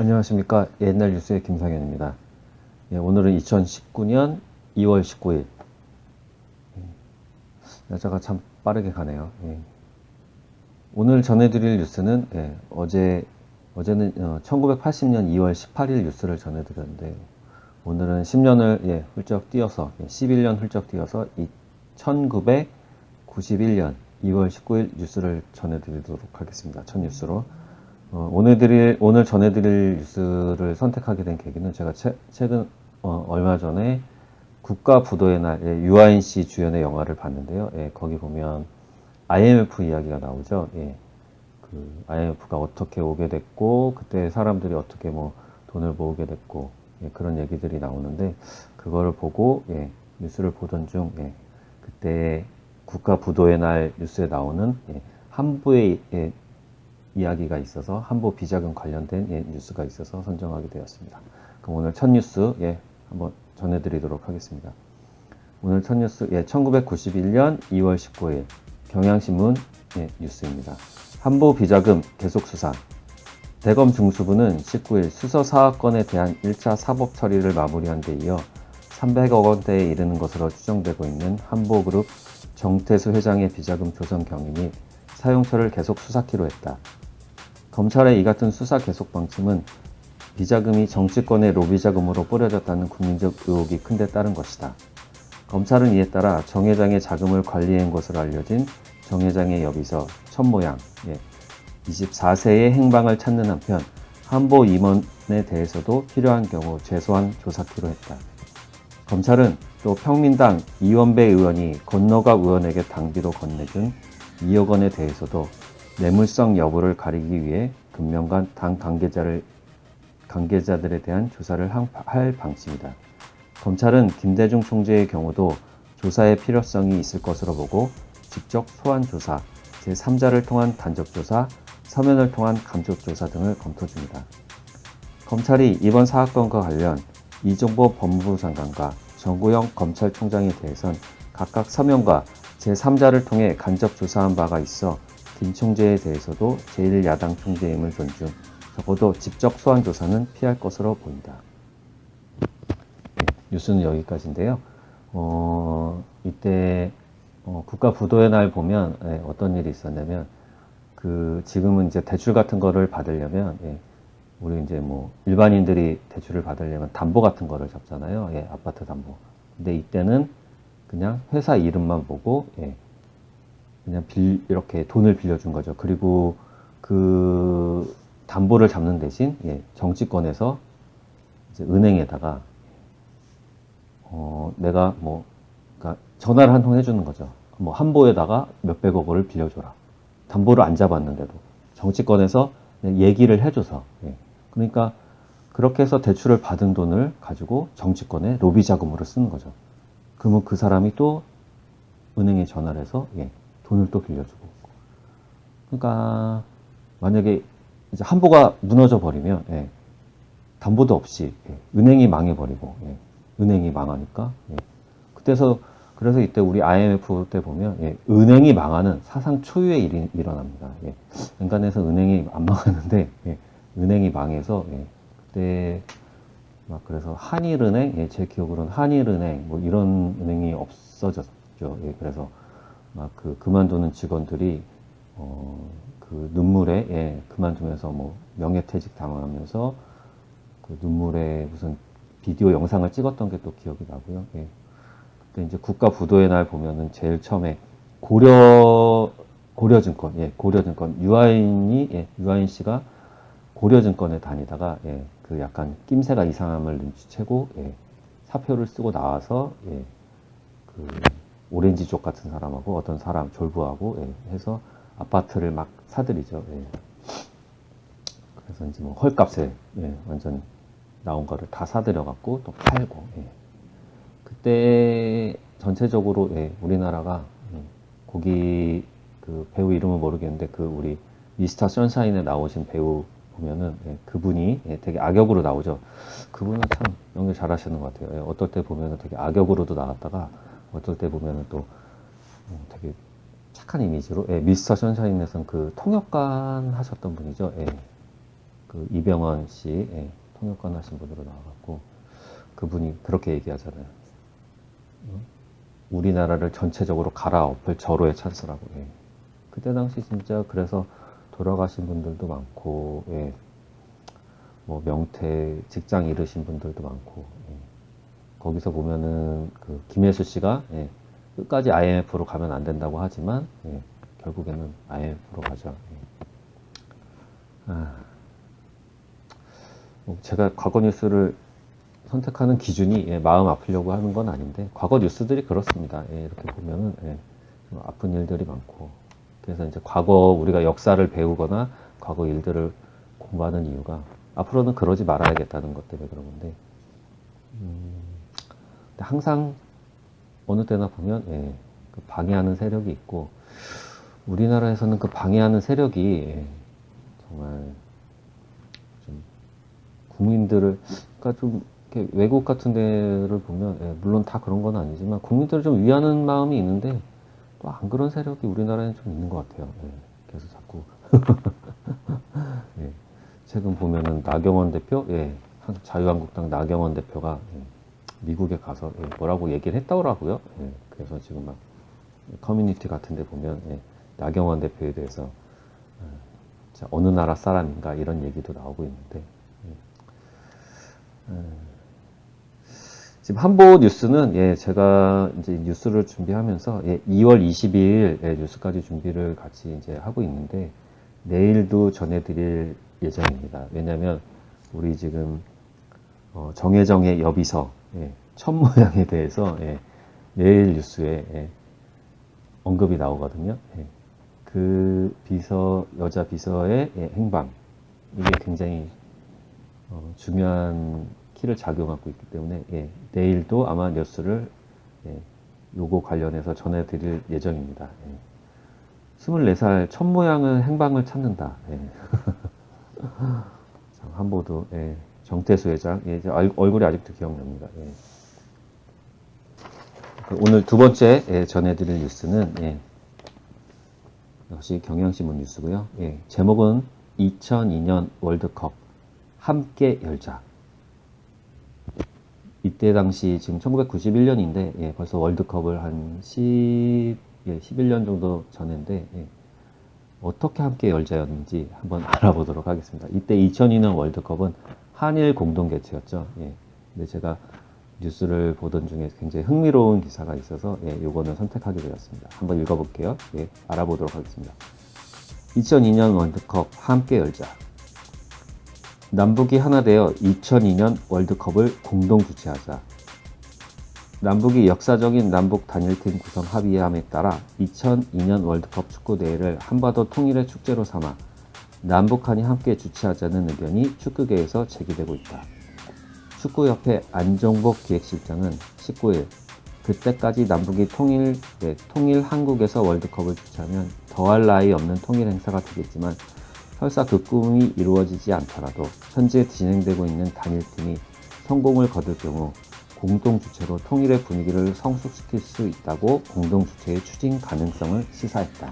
안녕하십니까. 옛날 뉴스의 김상현입니다. 예, 오늘은 2019년 2월 19일. 날짜가 참 빠르게 가네요. 예. 오늘 전해드릴 뉴스는 어제는 1980년 2월 18일 뉴스를 전해드렸는데 오늘은 10년을 훌쩍 뛰어서 11년 훌쩍 뛰어서 1991년 2월 19일 뉴스를 전해드리도록 하겠습니다. 첫 뉴스로. 오늘 전해드릴 뉴스를 선택하게 된 계기는 제가 최근 얼마 전에 국가부도의 날 유아인 씨 주연의 영화를 봤는데요. 거기 보면 IMF 이야기가 나오죠. 그 IMF가 어떻게 오게 됐고 그때 사람들이 어떻게 뭐 돈을 모으게 됐고 그런 얘기들이 나오는데 그거를 보고 뉴스를 보던 중 그때 국가부도의 날 뉴스에 나오는 한부의 이야기가 있어서 한보 비자금 관련된 뉴스가 있어서 선정하게 되었습니다. 그럼 오늘 첫 뉴스 한번 전해드리도록 하겠습니다. 오늘 첫 뉴스 1991년 2월 19일 경향신문 뉴스입니다. 한보 비자금 계속 수사. 대검 중수부는 19일 수서 사건에 대한 1차 사법 처리를 마무리한 데 이어 300억 원대에 이르는 것으로 추정되고 있는 한보그룹 정태수 회장의 비자금 조성 경위 및 사용처를 계속 수사키로 했다. 검찰의 이 같은 수사 계속 방침은 비자금이 정치권의 로비 자금으로 뿌려졌다는 국민적 의혹이 큰 데 따른 것이다. 검찰은 이에 따라 정 회장의 자금을 관리한 것으로 알려진 정 회장의 여비서 천모양 24세의 행방을 찾는 한편 한보 임원에 대해서도 필요한 경우 최소한 조사키로 했다. 검찰은 또 평민당 이원배 의원이 건너갑 의원에게 당비로 건네준 2억 원에 대해서도 뇌물성 여부를 가리기 위해 금명간 당 관계자들에 대한 조사를 할 방침이다. 검찰은 김대중 총재의 경우도 조사의 필요성이 있을 것으로 보고 직접 소환 조사, 제3자를 통한 단적 조사, 서면을 통한 간접 조사 등을 검토 중이다. 검찰이 이번 사건과 관련 이종보 법무부 장관과 정구영 검찰총장에 대해선 각각 서면과 제3자를 통해 간접 조사한 바가 있어 김 총재에 대해서도 제1야당 총재임을 존중, 적어도 직접 소환 조사는 피할 것으로 보인다. 뉴스는 여기까지인데요. 이때 국가부도의 날 보면 어떤 일이 있었냐면 지금은 이제 대출 같은 거를 받으려면 우리 이제 뭐 일반인들이 대출을 받으려면 담보 같은 거를 잡잖아요. 아파트 담보. 근데 이때는 그냥 회사 이름만 보고 그냥 이렇게 돈을 빌려준 거죠. 그리고 그 담보를 잡는 대신 정치권에서 이제 은행에다가 내가 그러니까 전화를 한 통 해주는 거죠. 뭐 한보에다가 몇백억을 빌려줘라. 담보를 안 잡았는데도 정치권에서 얘기를 해줘서 그러니까 그렇게 해서 대출을 받은 돈을 가지고 정치권에 로비 자금으로 쓰는 거죠. 그러면 그 사람이 또 은행에 전화를 해서 돈을 또 빌려주고. 그러니까 만약에 이제 한보가 무너져 버리면 담보도 없이 은행이 망해버리고 은행이 망하니까 그래서 이때 우리 IMF 때 보면 은행이 망하는 사상 초유의 일이 일어납니다. 인간에서 은행이 안 망하는데 은행이 망해서 그때 막 그래서 한일은행 제 기억으로는 한일은행 뭐 이런 은행이 없어졌죠. 그래서 막 그만두는 직원들이 그 눈물에 그만두면서 뭐 명예퇴직 당하면서 그 눈물에 무슨 비디오 영상을 찍었던 게 또 기억이 나고요. 그때 이제 국가부도의 날 보면은 제일 처음에 고려증권 유아인 씨가 고려증권에 다니다가 그 약간 낌새가 이상함을 눈치채고 사표를 쓰고 나와서 그 오렌지족 같은 사람하고 어떤 사람 졸부하고 해서 아파트를 막 사들이죠. 그래서 이제 뭐 헐값에 완전 나온 거를 다 사들여갖고 또 팔고. 그때 전체적으로 우리나라가 거기 그 배우 이름은 모르겠는데 그 우리 미스터 선샤인에 나오신 배우 보면은 그분이 되게 악역으로 나오죠. 그분은 참 연기 잘하시는 것 같아요. 어떨 때 보면은 되게 악역으로도 나왔다가 어떨 때 보면은 또 되게 착한 이미지로 미스터 선샤인에서는 그 통역관 하셨던 분이죠. 그 그 이병헌 씨, 예, 통역관 하신 분으로 나와갖고 그분이 그렇게 얘기하잖아요. 우리나라를 전체적으로 갈아엎을 절호의 찬스라고. 예. 그때 당시 진짜 그래서 돌아가신 분들도 많고, 예. 뭐 명퇴 직장 잃으신 분들도 많고, 예. 거기서 보면은 그 김혜수 씨가, 예, 끝까지 IMF로 가면 안 된다고 하지만, 예, 결국에는 IMF로 가죠. 예. 뭐 제가 과거 뉴스를 선택하는 기준이, 예, 마음 아프려고 하는 건 아닌데 과거 뉴스들이 그렇습니다. 예, 이렇게 보면은, 예, 좀 아픈 일들이 많고, 그래서 이제 과거 우리가 역사를 배우거나 과거 일들을 공부하는 이유가 앞으로는 그러지 말아야겠다는 것 때문에 그런 건데, 근데 항상 어느 때나 보면, 예, 그 방해하는 세력이 있고 우리나라에서는 그 방해하는 세력이, 예, 정말 좀 국민들을, 그러니까 좀 이렇게 외국 같은 데를 보면, 예, 물론 다 그런 건 아니지만 국민들을 좀 위하는 마음이 있는데 또 안 그런 세력이 우리나라에는 좀 있는 것 같아요. 예, 그래서 자꾸 예, 최근 보면은 나경원 대표, 예, 자유한국당 나경원 대표가, 예, 미국에 가서, 예, 뭐라고 얘기를 했더라고요. 예, 그래서 지금 막 커뮤니티 같은 데 보면, 예, 나경원 대표에 대해서 어느 나라 사람인가 이런 얘기도 나오고 있는데, 지금 한보 뉴스는, 예, 제가 이제 뉴스를 준비하면서, 예, 2월 22일, 예, 뉴스까지 준비를 같이 이제 하고 있는데 내일도 전해드릴 예정입니다. 왜냐하면 우리 지금 정혜정의 여비서, 예, 첫 모양에 대해서, 예, 내일 뉴스에, 예, 언급이 나오거든요. 예. 그 비서, 여자 비서의, 예, 행방, 이게 굉장히 중요한 키를 작용하고 있기 때문에, 예, 내일도 아마 뉴스를, 예, 요거 관련해서 전해드릴 예정입니다. 예. 24살 첫 모양은 행방을 찾는다. 예. 참, 한보도, 예, 정태수 회장, 예, 얼굴이 아직도 기억납니다. 예. 오늘 두 번째, 예, 전해드릴 뉴스는, 예, 역시 경향신문 뉴스고요. 예, 제목은 2002년 월드컵 함께 열자. 이때 당시 지금 1991년인데, 예, 벌써 월드컵을 한 11년 정도 전인데, 예, 어떻게 함께 열자였는지 한번 알아보도록 하겠습니다. 이때 2002년 월드컵은 한일 공동 개최였죠. 예, 근데 제가 뉴스를 보던 중에 굉장히 흥미로운 기사가 있어서, 예, 요거는 선택하게 되었습니다. 한번 읽어볼게요. 예, 알아보도록 하겠습니다. 2002년 월드컵 함께 열자. 남북이 하나 되어 2002년 월드컵을 공동 주최하자. 남북이 역사적인 남북 단일팀 구성 합의함에 따라 2002년 월드컵 축구대회를 한반도 통일의 축제로 삼아 남북한이 함께 주최하자는 의견이 축구계에서 제기되고 있다. 축구협회 안종복 기획실장은 19일 그때까지 남북이 통일 한국에서 월드컵을 주최하면 더할 나위 없는 통일 행사가 되겠지만 설사 그 꿈이 이루어지지 않더라도 현재 진행되고 있는 단일팀이 성공을 거둘 경우 공동 주최로 통일의 분위기를 성숙시킬 수 있다고 공동 주최의 추진 가능성을 시사했다.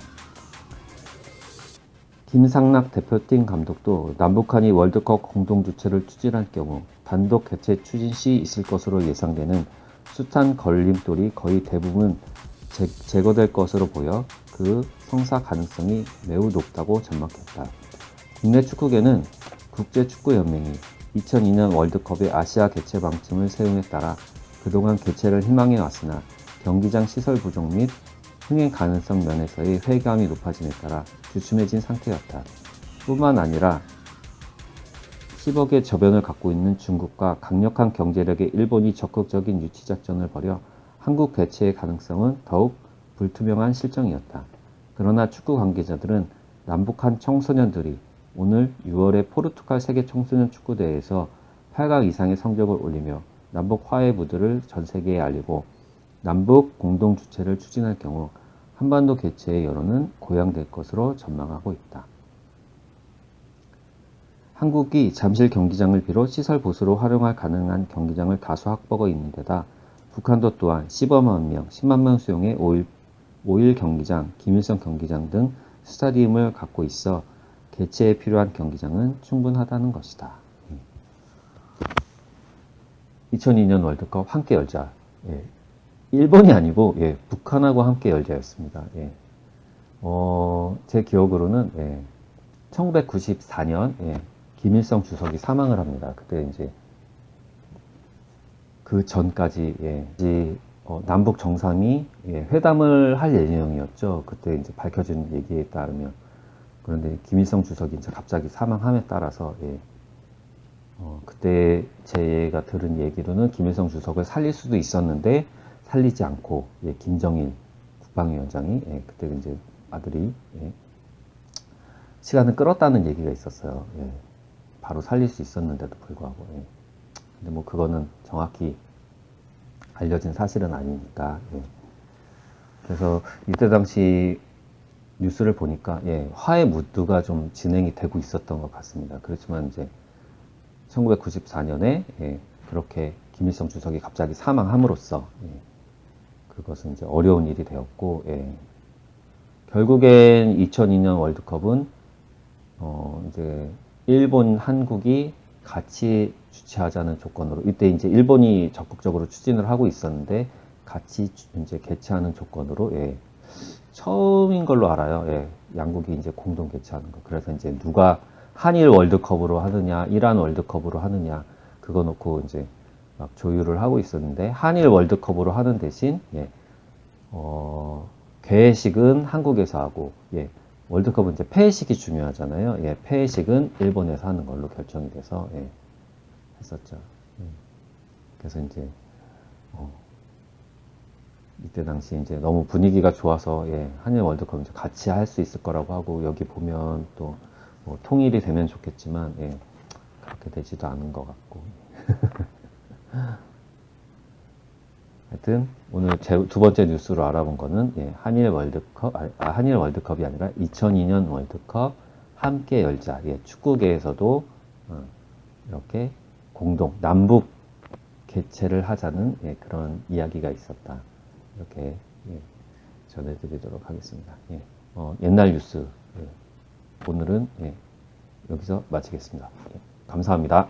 김상락 대표팀 감독도 남북한이 월드컵 공동 주최를 추진할 경우 단독 개최 추진 시 있을 것으로 예상되는 숱한 걸림돌이 거의 대부분 제거될 것으로 보여 그 성사 가능성이 매우 높다고 전망했다. 국내 축구계는 국제축구연맹이 2002년 월드컵의 아시아 개최 방침을 세움에 따라 그동안 개최를 희망해 왔으나 경기장 시설 부족 및 흥행 가능성 면에서의 회의감이 높아짐에 따라 주춤해진 상태였다. 뿐만 아니라 10억의 저변을 갖고 있는 중국과 강력한 경제력의 일본이 적극적인 유치작전을 벌여 한국 개최의 가능성은 더욱 불투명한 실정이었다. 그러나 축구 관계자들은 남북한 청소년들이 오늘 6월의 포르투갈 세계 청소년 축구대회에서 8강 이상의 성적을 올리며 남북 화해 무드를 전 세계에 알리고 남북 공동 주최를 추진할 경우 한반도 개최의 여론은 고양될 것으로 전망하고 있다. 한국이 잠실 경기장을 비롯 시설 보수로 활용할 가능한 경기장을 다수 확보하고 있는 데다 북한도 또한 15만 명, 10만 명 수용의 5일 경기장, 김일성 경기장 등 스타디움을 갖고 있어 개최에 필요한 경기장은 충분하다는 것이다. 2002년 월드컵 함께 열자. 예. 일본이 아니고 예, 북한하고 함께 열자였습니다. 예. 제 기억으로는 예, 1994년 예, 김일성 주석이 사망을 합니다. 그때 이제 그 전까지 예, 남북 정상이 예, 회담을 할 예정이었죠. 그때 이제 밝혀진 얘기에 따르면. 그런데 김일성 주석이 이제 갑자기 사망함에 따라서 예, 그때 제가 들은 얘기로는 김일성 주석을 살릴 수도 있었는데 살리지 않고 예, 김정일 국방위원장이 예, 그때 이제 아들이 예, 시간을 끌었다는 얘기가 있었어요. 예, 바로 살릴 수 있었는데도 불구하고. 예. 근데 뭐 그거는 정확히 알려진 사실은 아니니까. 예. 그래서 이때 당시 뉴스를 보니까 예, 화해 무드가 좀 진행이 되고 있었던 것 같습니다. 그렇지만 이제 1994년에 예, 그렇게 김일성 주석이 갑자기 사망함으로써 예, 그것은 이제 어려운 일이 되었고 예, 결국엔 2002년 월드컵은 이제 일본, 한국이 같이 주최하자는 조건으로 이때 이제 일본이 적극적으로 추진을 하고 있었는데 같이 이제 개최하는 조건으로 예, 처음인 걸로 알아요. 예, 양국이 이제 공동 개최하는 거. 그래서 이제 누가 한일 월드컵으로 하느냐, 이란 월드컵으로 하느냐, 그거 놓고 이제 막 조율을 하고 있었는데, 한일 월드컵으로 하는 대신, 예, 개회식은 한국에서 하고, 예, 월드컵은 이제 폐회식이 중요하잖아요. 예, 폐회식은 일본에서 하는 걸로 결정이 돼서, 예, 했었죠. 그래서 이제, 이때 당시 이제 너무 분위기가 좋아서, 예, 한일 월드컵 이제 같이 할 수 있을 거라고 하고, 여기 보면 또, 뭐 통일이 되면 좋겠지만 예, 그렇게 되지도 않은 것 같고 하여튼 오늘 두 번째 뉴스로 알아본 거는 예, 한일 월드컵 한일 월드컵이 아니라 2002년 월드컵 함께 열자. 예, 축구계에서도 이렇게 공동 남북 개최를 하자는 예, 그런 이야기가 있었다. 이렇게 예, 전해드리도록 하겠습니다. 예, 옛날 뉴스 예, 오늘은 예, 여기서 마치겠습니다. 예, 감사합니다.